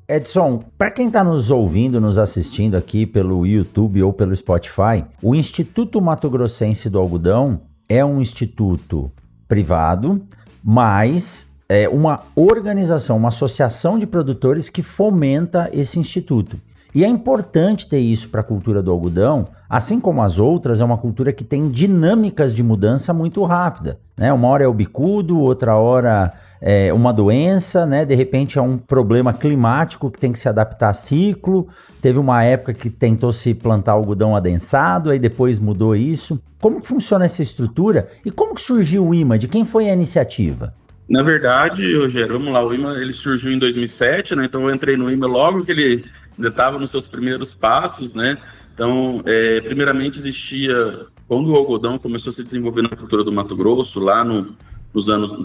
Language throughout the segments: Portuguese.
Edson, para quem está nos ouvindo, nos assistindo aqui pelo YouTube ou pelo Spotify, o Instituto Mato Grossense do Algodão é um instituto privado, mas é uma organização, uma associação de produtores que fomenta esse instituto. E é importante ter isso para a cultura do algodão, assim como as outras, é uma cultura que tem dinâmicas de mudança muito rápida, né? Uma hora é o bicudo, outra hora é uma doença, né? De repente é um problema climático que tem que se adaptar a ciclo. Teve uma época que tentou se plantar algodão adensado, aí depois mudou isso. Como que funciona essa estrutura e como que surgiu o IMA? De quem foi a iniciativa? Na verdade, Rogério, vamos lá, o IMA ele surgiu em 2007, né? Então eu entrei no IMA logo que ele ainda estava nos seus primeiros passos, né? Então, primeiramente existia, quando o algodão começou a se desenvolver na cultura do Mato Grosso, lá no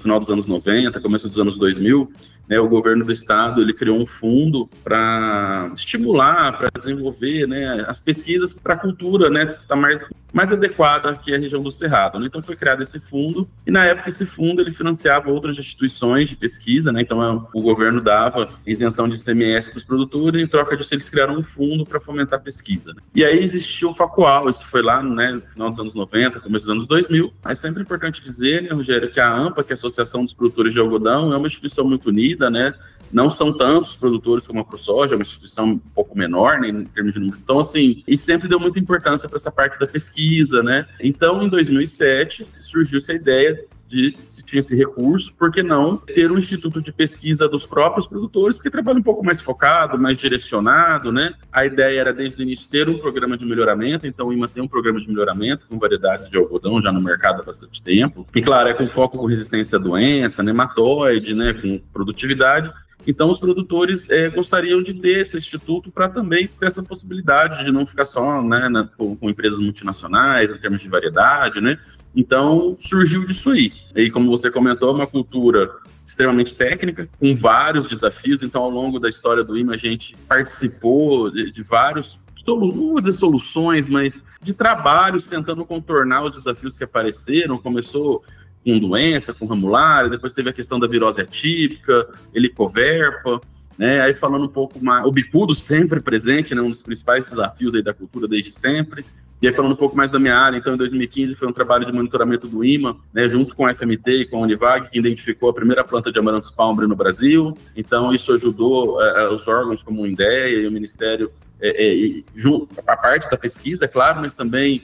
final dos anos 90, começo dos anos 2000, né, o governo do estado ele criou um fundo para estimular, para desenvolver, né, as pesquisas para a cultura, né, está mais adequada que a região do Cerrado, né? Então foi criado esse fundo e na época esse fundo ele financiava outras instituições de pesquisa, né? Então o governo dava isenção de ICMS para os produtores e em troca disso eles criaram um fundo para fomentar a pesquisa, né? E aí existiu o FACUAL, isso foi lá, né, no final dos anos 90, começo dos anos 2000, mas sempre é importante dizer, né, Rogério, que a AMPA, que é a Associação dos Produtores de Algodão, é uma instituição muito unida, né? Não são tantos produtores como a ProSoja, é uma instituição um pouco menor, né, em termos de número. Então, assim, e sempre deu muita importância para essa parte da pesquisa, né? Então, em 2007, surgiu essa ideia de se tinha esse recurso, por que não ter um instituto de pesquisa dos próprios produtores, porque trabalha um pouco mais focado, mais direcionado, né? A ideia era, desde o início, ter um programa de melhoramento, então o IMA tem um programa de melhoramento com variedades de algodão já no mercado há bastante tempo, e claro, é com foco com resistência à doença, nematóide, né, com produtividade. Então, os produtores gostariam de ter esse instituto para também ter essa possibilidade de não ficar só, né, com empresas multinacionais, em termos de variedade, né? Então, surgiu disso aí. E como você comentou, é uma cultura extremamente técnica, com vários desafios. Então, ao longo da história do IMA, a gente participou de vários, não vou dizer soluções, mas de trabalhos tentando contornar os desafios que apareceram. Começou com doença, com ramulária, depois teve a questão da virose atípica, helicoverpa, né? Aí falando um pouco mais, o bicudo sempre presente, né? Um dos principais desafios aí da cultura desde sempre. E aí falando um pouco mais da minha área, então em 2015 foi um trabalho de monitoramento do IMA, né, junto com a FMT e com a Univag, que identificou a primeira planta de amarantos palmbre no Brasil. Então isso ajudou os órgãos como o INDEA e o Ministério, a parte da pesquisa, é claro, mas também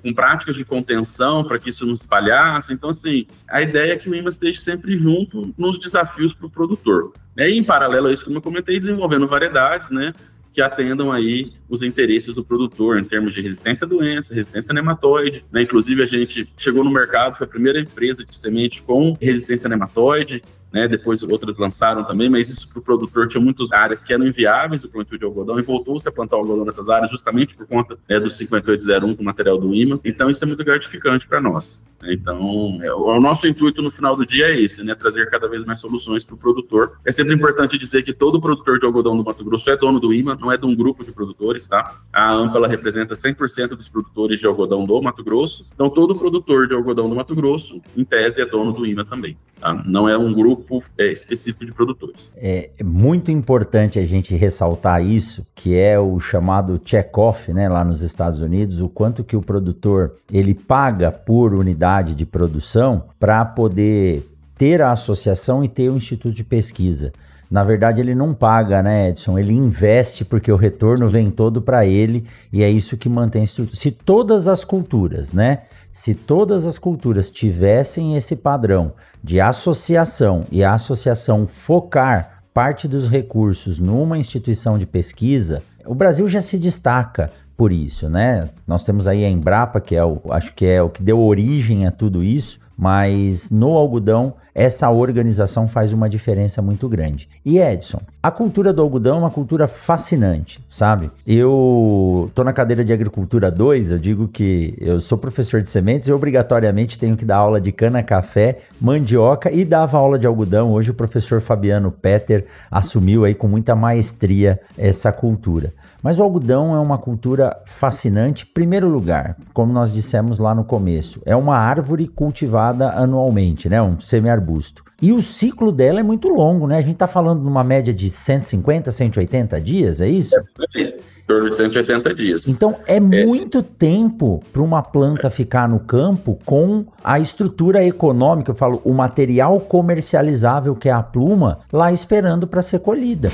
com práticas de contenção para que isso não espalhasse. Então, assim, a ideia é que o IMA esteja sempre junto nos desafios para o produtor, né? E, em paralelo a isso, como eu comentei, desenvolvendo variedades, né, que atendam aí os interesses do produtor em termos de resistência à doença, resistência a nematóide, né? Inclusive, a gente chegou no mercado, foi a primeira empresa de semente com resistência a nematóide, né? Depois outras lançaram também, mas isso para o produtor tinha muitas áreas que eram inviáveis do plantio de algodão e voltou-se a plantar algodão nessas áreas justamente por conta, né, do 5801 com o material do IMA. Então isso é muito gratificante para nós. Então o nosso intuito no final do dia é esse, né? Trazer cada vez mais soluções para o produtor. É sempre importante dizer que todo produtor de algodão do Mato Grosso é dono do IMA, não é de um grupo de produtores, tá? A AMPA ela representa 100% dos produtores de algodão do Mato Grosso. Então todo produtor de algodão do Mato Grosso, em tese, é dono do IMA também, tá? Não é um grupo específico de produtores. É muito importante a gente ressaltar isso, que é o chamado check-off, né, lá nos Estados Unidos, o quanto que o produtor ele paga por unidade de produção para poder ter a associação e ter o instituto de pesquisa. Na verdade, ele não paga, né, Edson? Ele investe porque o retorno vem todo para ele e é isso que mantém a estrutura. Se todas as culturas, né? Se todas as culturas tivessem esse padrão de associação e a associação focar parte dos recursos numa instituição de pesquisa, o Brasil já se destaca por isso, né? Nós temos aí a Embrapa, que acho que é o que deu origem a tudo isso, mas no algodão essa organização faz uma diferença muito grande. E Edson, a cultura do algodão é uma cultura fascinante, sabe? Eu tô na cadeira de Agricultura 2, eu digo que eu sou professor de sementes e obrigatoriamente tenho que dar aula de cana-café, mandioca e dava aula de algodão. Hoje o professor Fabiano Petter assumiu aí com muita maestria essa cultura. Mas o algodão é uma cultura fascinante, em primeiro lugar, como nós dissemos lá no começo, é uma árvore cultivada anualmente, né? Um semiarbusto. E o ciclo dela é muito longo, né? A gente está falando de uma média de de 150, 180 dias, é isso? Em torno de 180 dias. Então é muito tempo para uma planta ficar no campo com a estrutura econômica, eu falo, o material comercializável que é a pluma, lá esperando para ser colhida.